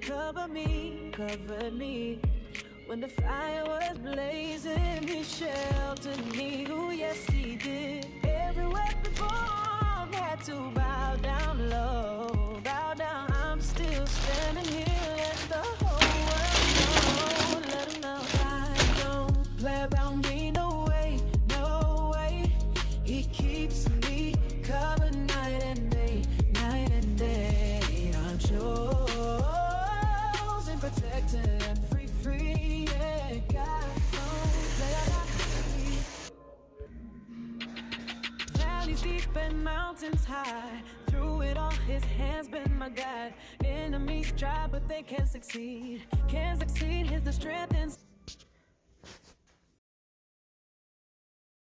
covered me. When the fire was blazing, he sheltered me. Oh yes, he did. Every weapon formed had to bow down low. Bow down, I'm still standing here. Let the whole world know. Let 'em know I don't play about me. No way, no way. He keeps me covered night and day, night and day. I'm chosen, protected, and free, free. Yeah, God don't play about me. Valleys deep and mountains high. Through it all, his hands been my guide. Enemies try, but they can't succeed. Can't succeed, he's the strength inside.